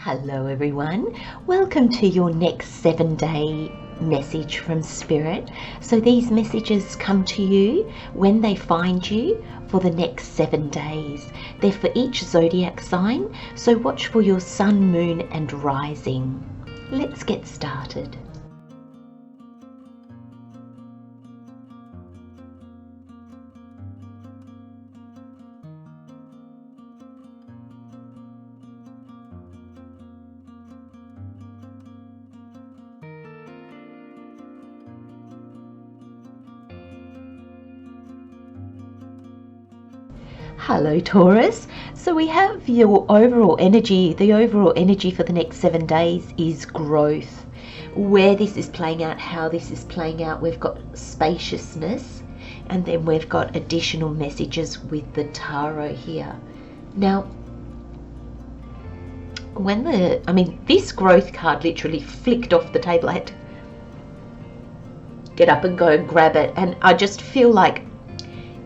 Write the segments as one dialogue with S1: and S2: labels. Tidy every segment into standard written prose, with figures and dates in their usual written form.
S1: Hello everyone, welcome to your next 7-day message from Spirit. So these messages come to you when they find you for the next 7 days. They're for each zodiac sign, so watch for your sun, moon and rising. Let's get started. Hello Taurus, so we have your overall energy. The overall energy for the next 7 days is growth. Where this is playing out, how this is playing out, we've got spaciousness and then we've got additional messages with the tarot here. Now, this growth card literally flicked off the table. I had to get up and go and grab it, and I just feel like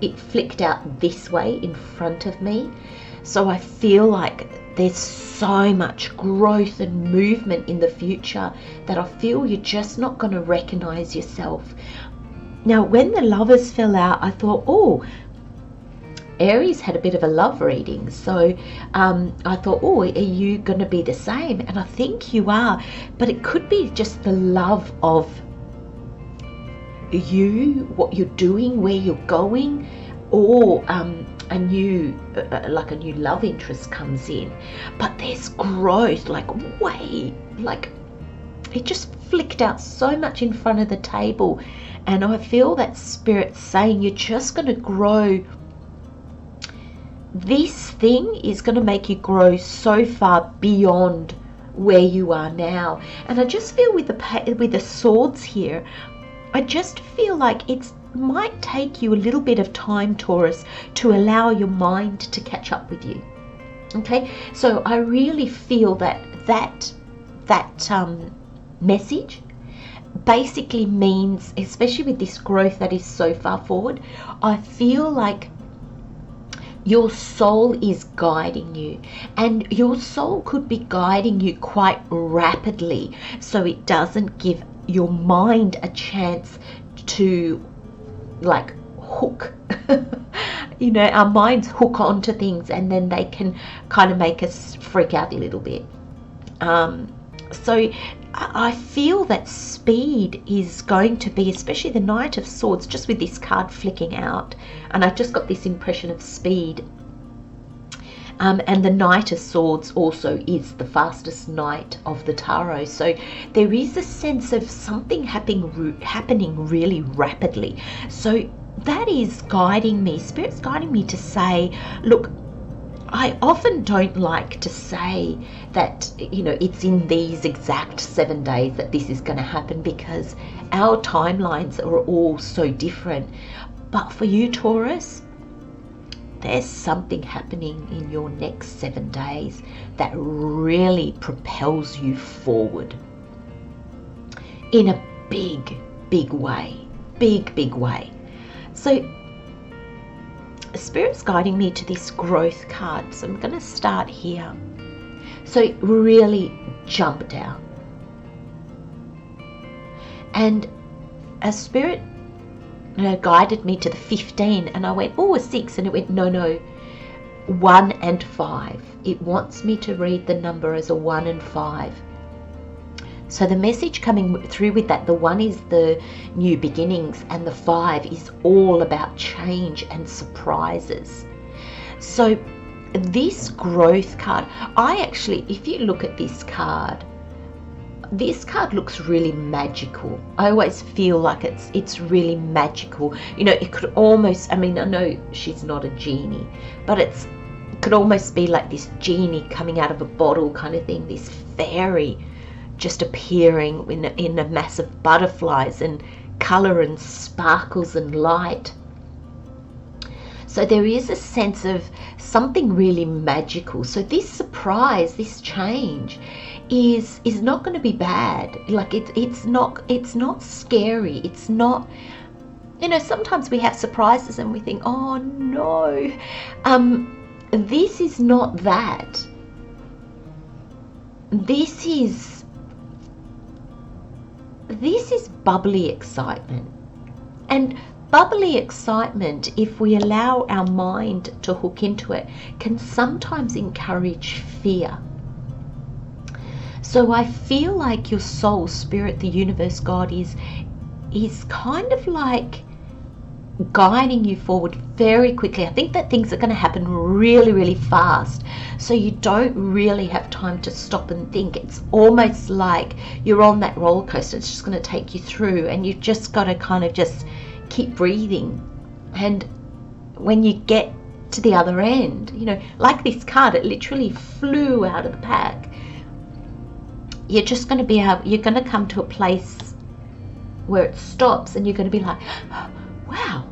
S1: it flicked out this way in front of me. So I feel like there's so much growth and movement in the future that I feel you're just not going to recognize yourself. Now, when the Lovers fell out, I thought, oh, Aries had a bit of a love reading. So I thought, oh, are you going to be the same? And I think you are, but it could be just the love of you, what you're doing, where you're going, or a new love interest comes in. But there's growth, it just flicked out so much in front of the table, and I feel that Spirit saying you're just going to grow. This thing is going to make you grow so far beyond where you are now. And I just feel with the swords here, I just feel like it might take you a little bit of time, Taurus, to allow your mind to catch up with you. Okay, so I really feel that message basically means, especially with this growth that is so far forward, I feel like your soul is guiding you, and your soul could be guiding you quite rapidly, so it doesn't give your mind a chance to hook. Our minds hook onto things and then they can kind of make us freak out a little bit. So I feel that speed is going to be, especially the Knight of Swords, just with this card flicking out, and I just got this impression of speed. And the Knight of Swords also is the fastest knight of the tarot. So there is a sense of something happening really rapidly. So that is guiding me. Spirit's guiding me to say, look, I often don't like to say that, it's in these exact 7 days that this is going to happen, because our timelines are all so different. But for you, Taurus, there's something happening in your next 7 days that really propels you forward in a big way. Big way. So Spirit's guiding me to this growth card. So I'm going to start here. So it really jumped out. And as Spirit guided me to the 15, and I went, oh, a 6, and it went, no, 1 and 5. It wants me to read the number as a 1 and 5. So the message coming through with that, the 1 is the new beginnings, and the 5 is all about change and surprises. So this growth card, if you look at this card looks really magical. I always feel like it's really magical. It could almost, I know she's not a genie, but it could almost be like this genie coming out of a bottle kind of thing, this fairy just appearing in a mass of butterflies and colour and sparkles and light. So there is a sense of something really magical. So this surprise, this change is not going to be bad. It's not scary. It's not, sometimes we have surprises and we think, oh no. This is not that. this is bubbly excitement. And bubbly excitement, if we allow our mind to hook into it, can sometimes encourage fear. So I feel like your soul, spirit, the universe, God is kind of like guiding you forward very quickly. I think that things are going to happen really, really fast. So you don't really have time to stop and think. It's almost like you're on that roller coaster. It's just going to take you through, and you've just got to kind of just keep breathing. And when you get to the other end, you know, like this card, it literally flew out of the pack. You're just going to be able, you're going to come to a place where it stops, and you're going to be like, wow.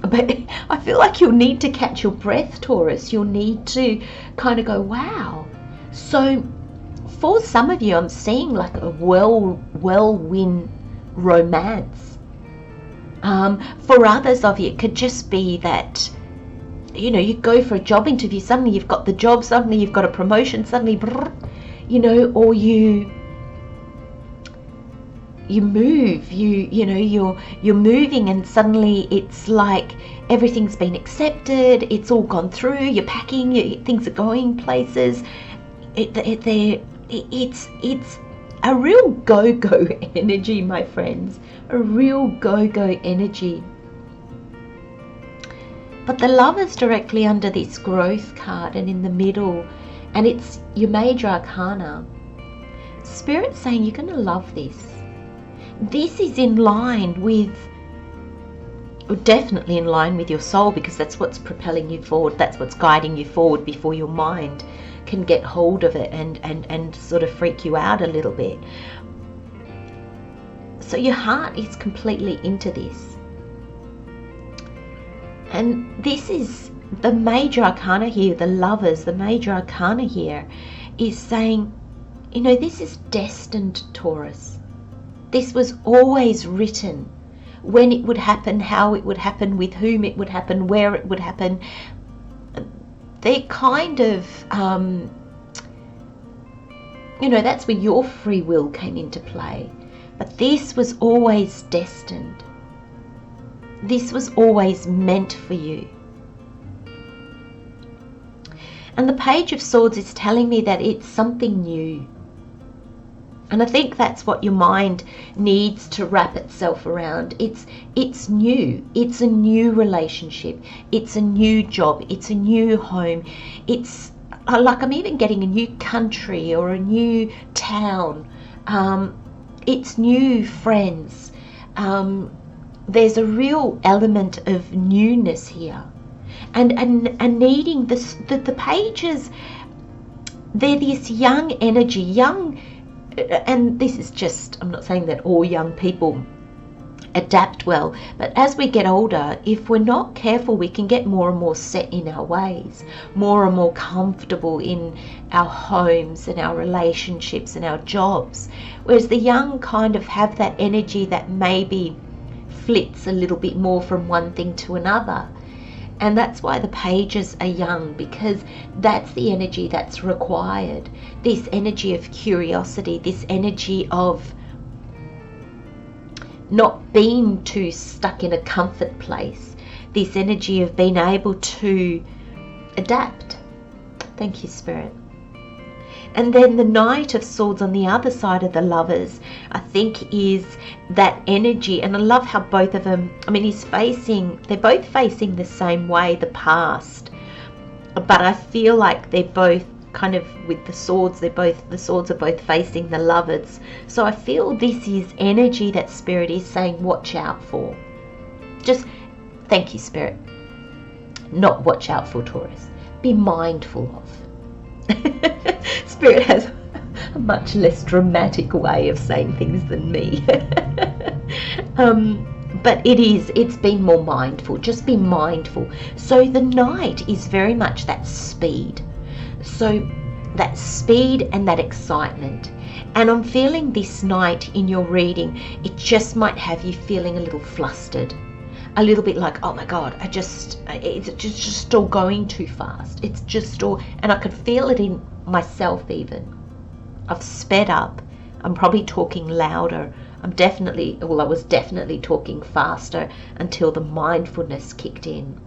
S1: But I feel like you'll need to catch your breath, Taurus. You'll need to kind of go, wow. So for some of you, I'm seeing like a whirlwind romance. For others of you, it could just be that, you know, you go for a job interview, suddenly you've got the job, suddenly you've got a promotion, suddenly, you know, or you move, you know, you're moving, and suddenly it's like everything's been accepted, it's all gone through, you're packing, things are going places. It's a real go-go energy, my friends, a real go-go energy. But the Lover's directly under this growth card and in the middle, and it's your major arcana. Spirit's saying you're going to love this. This is in line with, definitely in line with your soul, because that's what's propelling you forward, that's what's guiding you forward before your mind can get hold of it and sort of freak you out a little bit. So your heart is completely into this. And this is the major arcana here, the Lovers, the major arcana here is saying, you know, this is destined, Taurus. This was always written. When it would happen, how it would happen, with whom it would happen, where it would happen. They're kind of, you know, that's where your free will came into play. But this was always destined. This was always meant for you. And the Page of Swords is telling me that it's something new. And I think that's what your mind needs to wrap itself around. It's new. It's a new relationship. It's a new job. It's a new home. It's like I'm even getting a new country or a new town. It's new friends. There's a real element of newness here. And needing this, the pages, they're this young energy, young. And this is just, I'm not saying that all young people adapt well, but as we get older, if we're not careful, we can get more and more set in our ways, more and more comfortable in our homes and our relationships and our jobs. Whereas the young kind of have that energy that maybe flits a little bit more from one thing to another. And that's why the pages are young, because that's the energy that's required. This energy of curiosity, this energy of not being too stuck in a comfort place, this energy of being able to adapt. Thank you, Spirit. And then the Knight of Swords on the other side of the Lovers, I think, is that energy. And I love how both of them, I mean, they're both facing the same way, the past. But I feel like they're both kind of, with the swords, the swords are both facing the Lovers. So I feel this is energy that Spirit is saying, watch out for. Just, thank you, Spirit. Not watch out for, Taurus. Be mindful of. Spirit has a much less dramatic way of saying things than me. But it's being more mindful. Just be mindful. So the Knight is very much that speed. So that speed and that excitement. And I'm feeling this Knight in your reading, it just might have you feeling a little flustered. A little bit like, oh my God, it's just all going too fast. It's just all, and I could feel it in myself even. I've sped up. I'm probably talking louder. I was definitely talking faster until the mindfulness kicked in.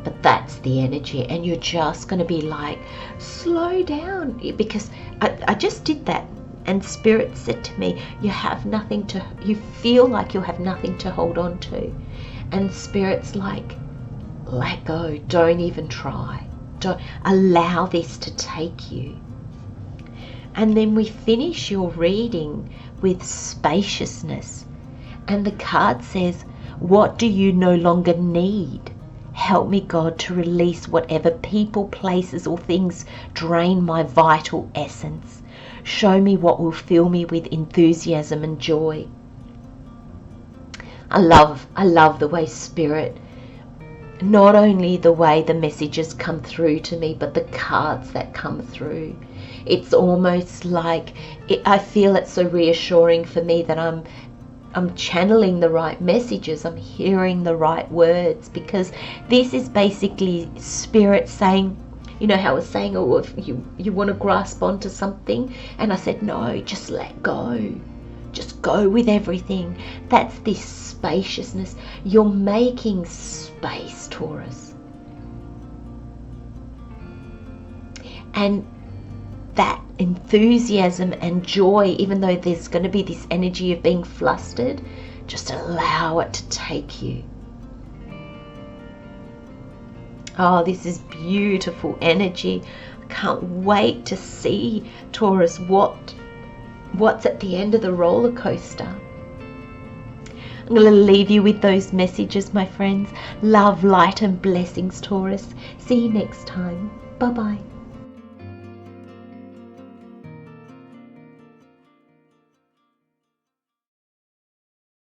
S1: But that's the energy, and you're just going to be like, slow down, because I just did that, and Spirit said to me, you feel like you have nothing to hold on to, and Spirit's like, let go, don't even try, don't allow this to take you. And then we finish your reading with spaciousness, and the card says, what do you no longer need? Help me, God, to release whatever people, places, or things drain my vital essence. Show me what will fill me with enthusiasm and joy. I love the way Spirit, not only the way the messages come through to me, but the cards that come through. It's almost like, I feel it's so reassuring for me that I'm channeling the right messages, I'm hearing the right words, because this is basically Spirit saying, you know how I was saying, oh, if you want to grasp onto something, and I said, no, just let go. Just go with everything. That's this spaciousness. You're making space, Taurus. And that enthusiasm and joy, even though there's going to be this energy of being flustered, just allow it to take you. Oh, this is beautiful energy. I can't wait to see, Taurus, what's at the end of the roller coaster. I'm going to leave you with those messages, my friends. Love, light, and blessings, Taurus. See you next time. Bye-bye.